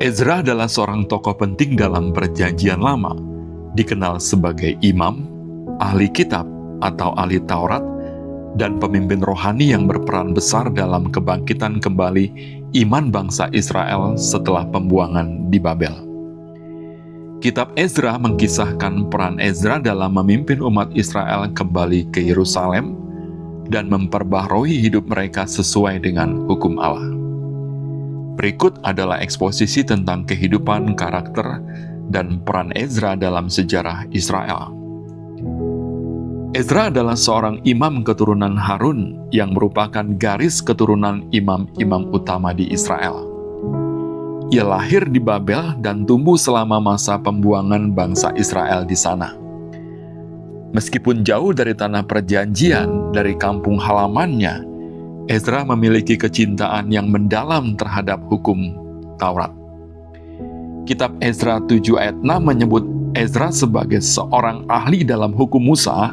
Ezra adalah seorang tokoh penting dalam Perjanjian Lama, dikenal sebagai imam, ahli kitab atau ahli Taurat, dan pemimpin rohani yang berperan besar dalam kebangkitan kembali iman bangsa Israel setelah pembuangan di Babel. Kitab Ezra mengkisahkan peran Ezra dalam memimpin umat Israel kembali ke Yerusalem dan memperbaharui hidup mereka sesuai dengan hukum Allah. Berikut adalah eksposisi tentang kehidupan, karakter, dan peran Ezra dalam sejarah Israel. Ezra adalah seorang imam keturunan Harun yang merupakan garis keturunan imam-imam utama di Israel. Ia lahir di Babel dan tumbuh selama masa pembuangan bangsa Israel di sana. Meskipun jauh dari tanah perjanjian, dari kampung halamannya, Ezra memiliki kecintaan yang mendalam terhadap hukum Taurat. Kitab Ezra 7 ayat 6 menyebut Ezra sebagai seorang ahli dalam hukum Musa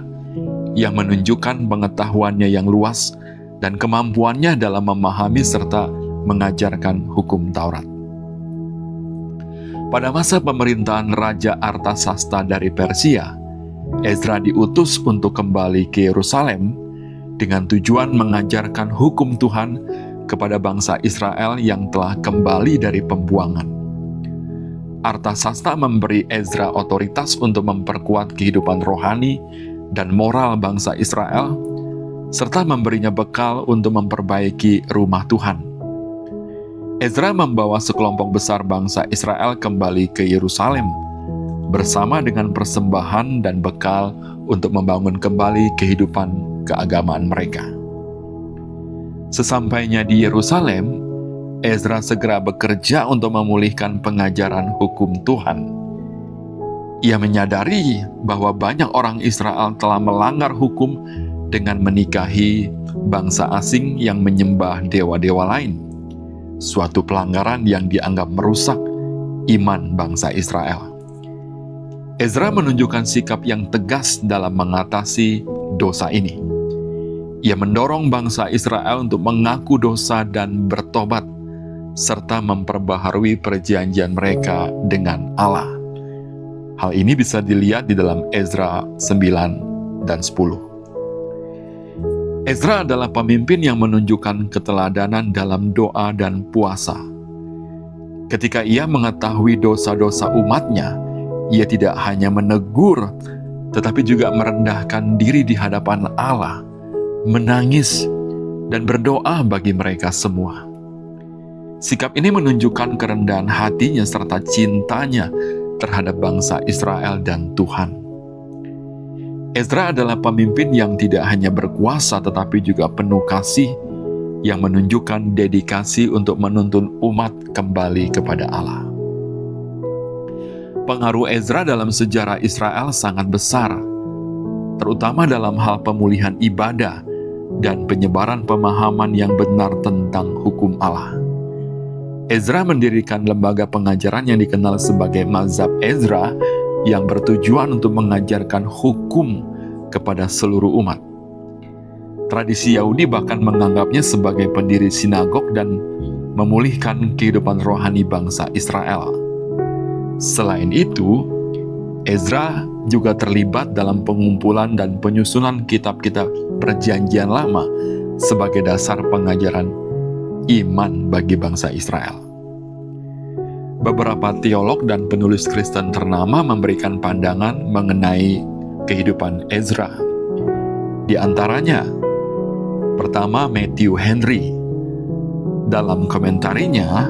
yang menunjukkan pengetahuannya yang luas dan kemampuannya dalam memahami serta mengajarkan hukum Taurat. Pada masa pemerintahan Raja Artasasta dari Persia, Ezra diutus untuk kembali ke Yerusalem dengan tujuan mengajarkan hukum Tuhan kepada bangsa Israel yang telah kembali dari pembuangan. Artasasta memberi Ezra otoritas untuk memperkuat kehidupan rohani dan moral bangsa Israel, serta memberinya bekal untuk memperbaiki rumah Tuhan. Ezra membawa sekelompok besar bangsa Israel kembali ke Yerusalem, bersama dengan persembahan dan bekal untuk membangun kembali kehidupan keagamaan mereka. Sesampainya di Yerusalem, Ezra segera bekerja untuk memulihkan pengajaran hukum Tuhan. Ia menyadari bahwa banyak orang Israel telah melanggar hukum dengan menikahi bangsa asing yang menyembah dewa-dewa lain, suatu pelanggaran yang dianggap merusak iman bangsa Israel. Ezra menunjukkan sikap yang tegas dalam mengatasi dosa ini. Ia mendorong bangsa Israel untuk mengaku dosa dan bertobat, serta memperbaharui perjanjian mereka dengan Allah. Hal ini bisa dilihat di dalam Ezra 9 dan 10. Ezra adalah pemimpin yang menunjukkan keteladanan dalam doa dan puasa. Ketika ia mengetahui dosa-dosa umatnya, ia tidak hanya menegur, tetapi juga merendahkan diri di hadapan Allah, menangis, dan berdoa bagi mereka semua. Sikap ini menunjukkan kerendahan hatinya serta cintanya terhadap bangsa Israel dan Tuhan. Ezra adalah pemimpin yang tidak hanya berkuasa tetapi juga penuh kasih, yang menunjukkan dedikasi untuk menuntun umat kembali kepada Allah. Pengaruh Ezra dalam sejarah Israel sangat besar, terutama dalam hal pemulihan ibadah dan penyebaran pemahaman yang benar tentang hukum Allah. Ezra mendirikan lembaga pengajaran yang dikenal sebagai Mazhab Ezra yang bertujuan untuk mengajarkan hukum kepada seluruh umat. Tradisi Yahudi bahkan menganggapnya sebagai pendiri sinagog dan memulihkan kehidupan rohani bangsa Israel. Selain itu, Ezra juga terlibat dalam pengumpulan dan penyusunan kitab-kitab Perjanjian Lama sebagai dasar pengajaran iman bagi bangsa Israel. Beberapa teolog dan penulis Kristen ternama memberikan pandangan mengenai kehidupan Ezra. Di antaranya, pertama, Matthew Henry. Dalam komentarinya,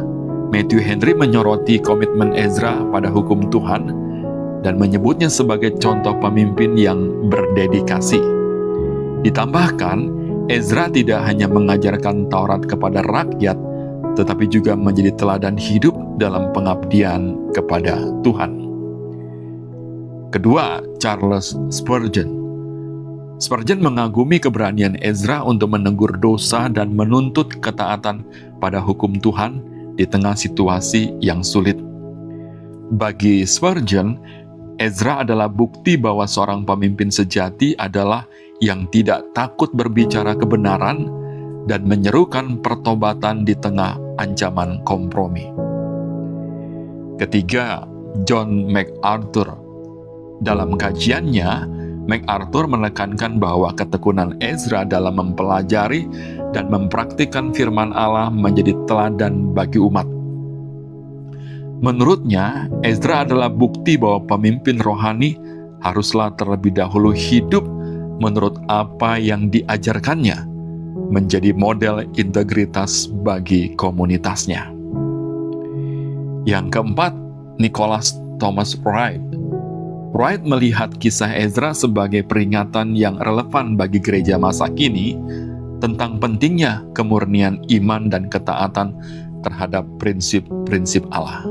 Matthew Henry menyoroti komitmen Ezra pada hukum Tuhan dan menyebutnya sebagai contoh pemimpin yang berdedikasi. Ditambahkan, Ezra tidak hanya mengajarkan Taurat kepada rakyat, tetapi juga menjadi teladan hidup dalam pengabdian kepada Tuhan. Kedua, Charles Spurgeon. Spurgeon mengagumi keberanian Ezra untuk menegur dosa dan menuntut ketaatan pada hukum Tuhan di tengah situasi yang sulit. Bagi Spurgeon, Ezra adalah bukti bahwa seorang pemimpin sejati adalah yang tidak takut berbicara kebenaran dan menyerukan pertobatan di tengah ancaman kompromi. Ketiga, John MacArthur. Dalam kajiannya, MacArthur menekankan bahwa ketekunan Ezra dalam mempelajari dan mempraktikkan firman Allah menjadi teladan bagi umat. Menurutnya, Ezra adalah bukti bahwa pemimpin rohani haruslah terlebih dahulu hidup menurut apa yang diajarkannya, menjadi model integritas bagi komunitasnya. Yang keempat, Nicholas Thomas Wright. Wright melihat kisah Ezra sebagai peringatan yang relevan bagi gereja masa kini tentang pentingnya kemurnian iman dan ketaatan terhadap prinsip-prinsip Allah.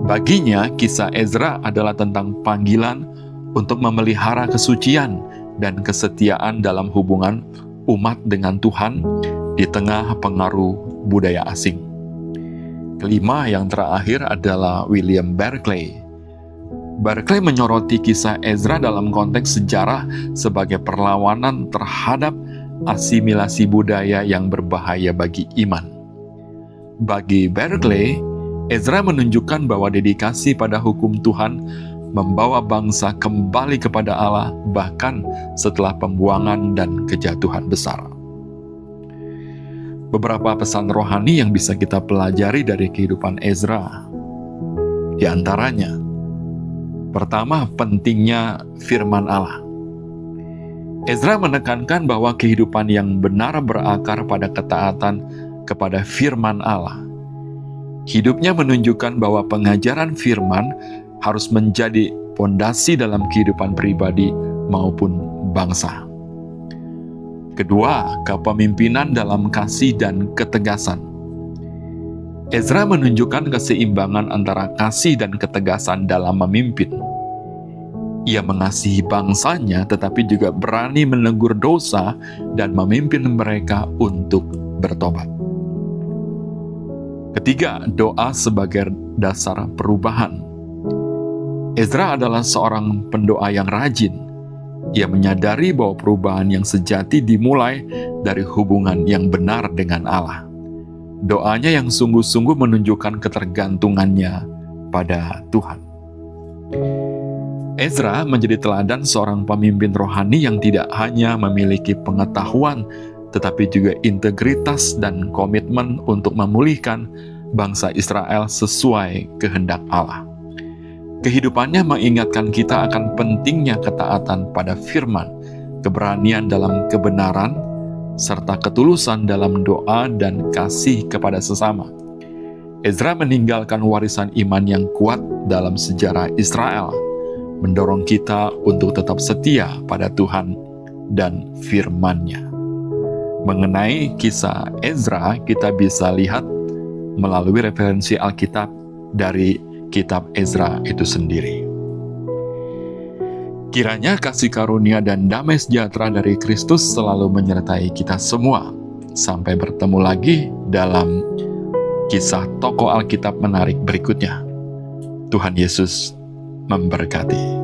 Baginya, kisah Ezra adalah tentang panggilan untuk memelihara kesucian dan kesetiaan dalam hubungan umat dengan Tuhan di tengah pengaruh budaya asing. Kelima, yang terakhir adalah William Barclay. Barclay menyoroti kisah Ezra dalam konteks sejarah sebagai perlawanan terhadap asimilasi budaya yang berbahaya bagi iman. Bagi Barclay, Ezra menunjukkan bahwa dedikasi pada hukum Tuhan membawa bangsa kembali kepada Allah bahkan setelah pembuangan dan kejatuhan besar. Beberapa pesan rohani yang bisa kita pelajari dari kehidupan Ezra. Di antaranya, pertama, pentingnya firman Allah. Ezra menekankan bahwa kehidupan yang benar berakar pada ketaatan kepada firman Allah. Hidupnya menunjukkan bahwa pengajaran firman harus menjadi fondasi dalam kehidupan pribadi maupun bangsa. Kedua, kepemimpinan dalam kasih dan ketegasan. Ezra menunjukkan keseimbangan antara kasih dan ketegasan dalam memimpin. Ia mengasihi bangsanya tetapi juga berani menegur dosa dan memimpin mereka untuk bertobat. Ketiga, doa sebagai dasar perubahan. Ezra adalah seorang pendoa yang rajin. Ia menyadari bahwa perubahan yang sejati dimulai dari hubungan yang benar dengan Allah. Doanya yang sungguh-sungguh menunjukkan ketergantungannya pada Tuhan. Ezra menjadi teladan seorang pemimpin rohani yang tidak hanya memiliki pengetahuan, tetapi juga integritas dan komitmen untuk memulihkan bangsa Israel sesuai kehendak Allah. Kehidupannya mengingatkan kita akan pentingnya ketaatan pada firman, keberanian dalam kebenaran, serta ketulusan dalam doa dan kasih kepada sesama. Ezra meninggalkan warisan iman yang kuat dalam sejarah Israel, mendorong kita untuk tetap setia pada Tuhan dan firman-Nya. Mengenai kisah Ezra, kita bisa lihat melalui referensi Alkitab dari kitab Ezra itu sendiri. Kiranya kasih karunia dan damai sejahtera dari Kristus selalu menyertai kita semua. Sampai bertemu lagi dalam kisah tokoh Alkitab menarik berikutnya. Tuhan Yesus memberkati.